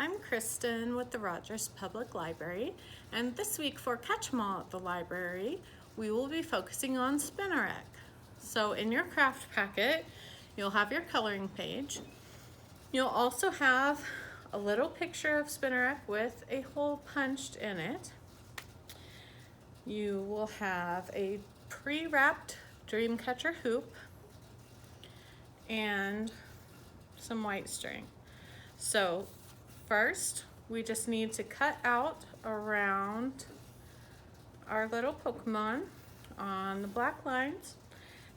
I'm Kristen with the Rogers Public Library, and this week for Catch 'em All at the library, we will be focusing on Spinnerack. So in your craft packet, you'll have your coloring page. You'll also have a little picture of Spinnerack with a hole punched in it. You will have a pre-wrapped Dreamcatcher hoop and some white string. So first, we just need to cut out around our little Pokemon on the black lines,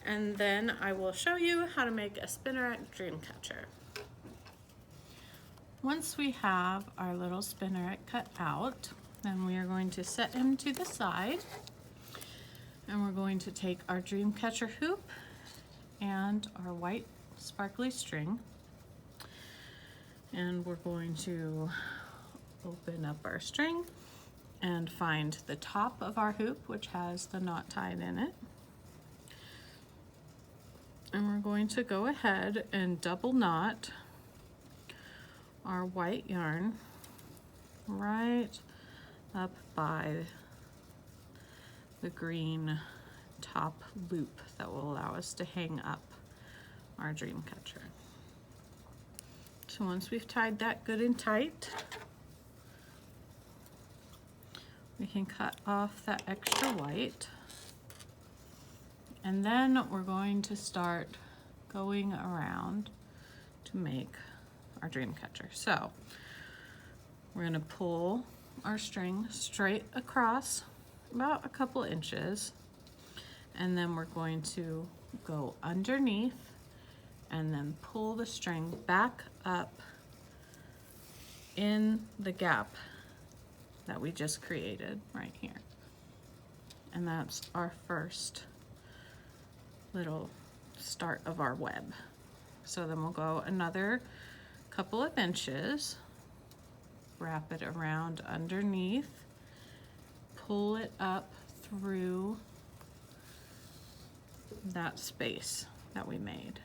and then I will show you how to make a Spinnerack Dreamcatcher. Once we have our little Spinnerack cut out, then we are going to set him to the side, and we're going to take our Dreamcatcher hoop and our white sparkly string, and we're going to open up our string and find the top of our hoop, which has the knot tied in it. And we're going to go ahead and double knot our white yarn right up by the green top loop that will allow us to hang up our Dreamcatcher. So once we've tied that good and tight, we can cut off that extra white, and then we're going to start going around to make our Dreamcatcher. So we're going to pull our string straight across about a couple inches, and then we're going to go underneath and then pull the string back up in the gap that we just created right here. And that's our first little start of our web. So then we'll go another couple of inches, wrap it around underneath, pull it up through that space that we made.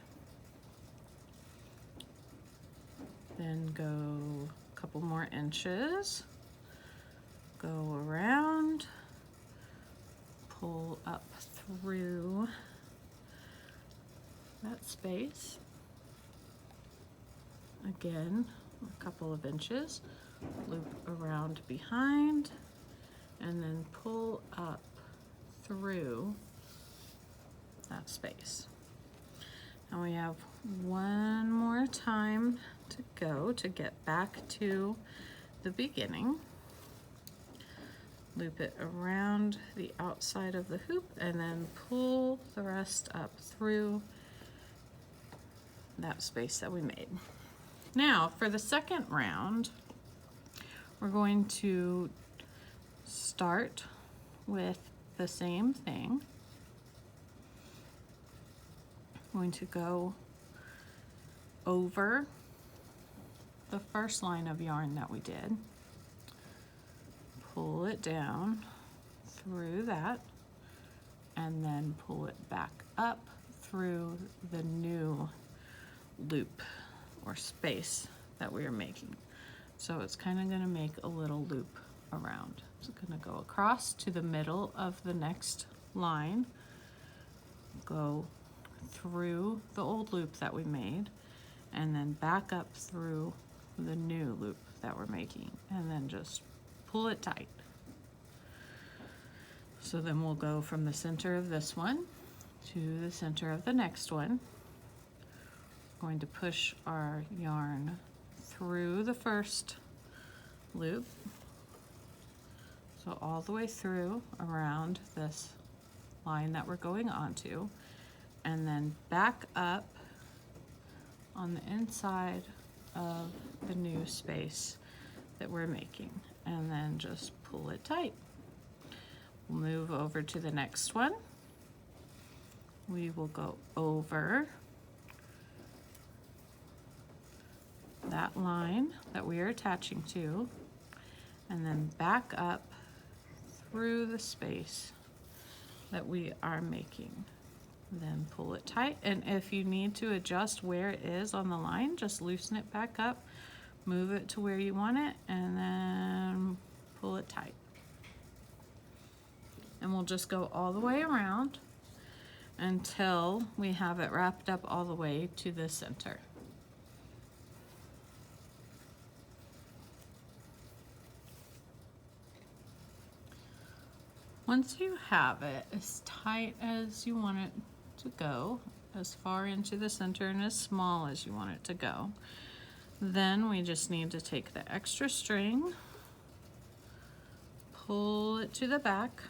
Then go a couple more inches, go around, pull up through that space. Again, a couple of inches, loop around behind, and then pull up through that space. And we have one more time to go to get back to the beginning. Loop it around the outside of the hoop and then pull the rest up through that space that we made. Now for the second round, we're going to start with the same thing. I'm going to go over the first line of yarn that we did, pull it down through that, and then pull it back up through the new loop or space that we are making. So it's kind of going to make a little loop around. It's going to go across to the middle of the next line, go through the old loop that we made, and then back up through the new loop that we're making, and then just pull it tight. So then we'll go from the center of this one to the center of the next one. We're going to push our yarn through the first loop, so all the way through around this line that we're going onto, and then back up on the inside of the new space that we're making, and then just pull it tight. We'll move over to the next one. We will go over that line that we are attaching to, and then back up through the space that we are making. Then pull it tight, and if you need to adjust where it is on the line, just loosen it back up, move it to where you want it, and then pull it tight. And we'll just go all the way around until we have it wrapped up all the way to the center. Once you have it as tight as you want it to go, as far into the center and as small as you want it to go, then we just need to take the extra string, pull it to the back,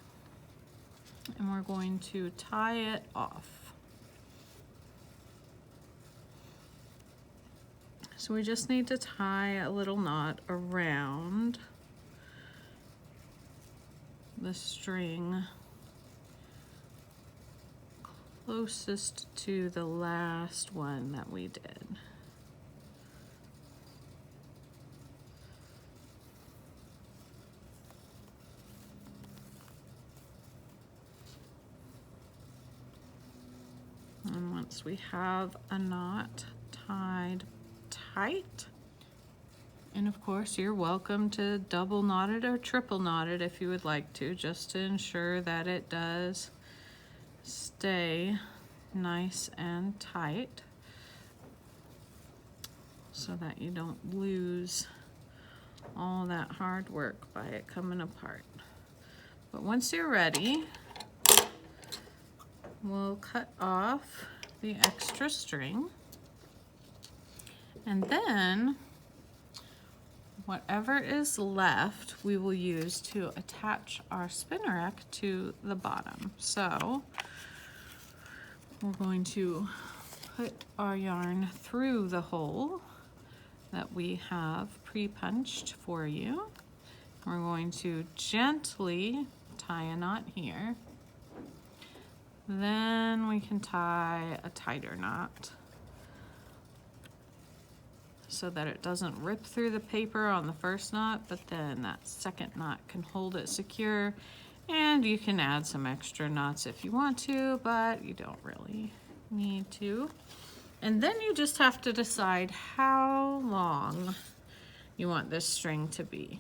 and we're going to tie it off. So we just need to tie a little knot around the string closest to the last one that we did. And once we have a knot tied tight, and of course you're welcome to double knot it or triple knot it if you would like to, just to ensure that it does stay nice and tight so that you don't lose all that hard work by it coming apart. But once you're ready, we'll cut off the extra string, and then whatever is left we will use to attach our spinneret to the bottom. So we're going to put our yarn through the hole that we have pre-punched for you. We're going to gently tie a knot here. Then we can tie a tighter knot so that it doesn't rip through the paper on the first knot, but then that second knot can hold it secure. And you can add some extra knots if you want to, but you don't really need to. And then you just have to decide how long you want this string to be.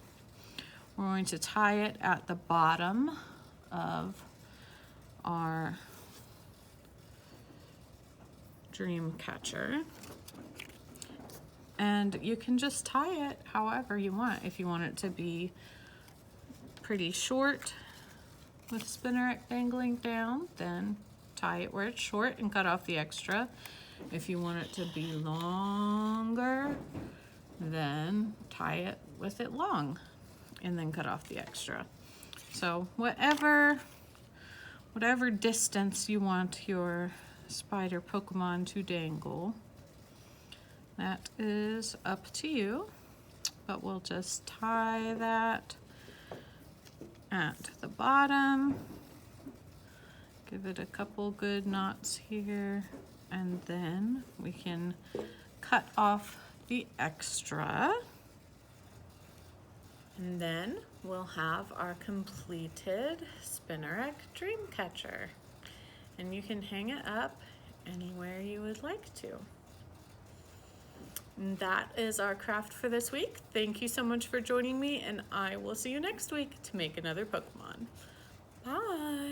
We're going to tie it at the bottom of our dream catcher, and you can just tie it however you want. If you want it to be pretty short with spinneret dangling down, then tie it where it's short and cut off the extra. If you want it to be longer, then tie it with it long and then cut off the extra. So whatever distance you want your spider Pokemon to dangle, that is up to you, but we'll just tie that at the bottom, give it a couple good knots here, and then we can cut off the extra, and then we'll have our completed spinneret dream catcher. And you can hang it up anywhere you would like to. And that is our craft for this week. Thank you so much for joining me, and I will see you next week to make another Pokemon. Bye!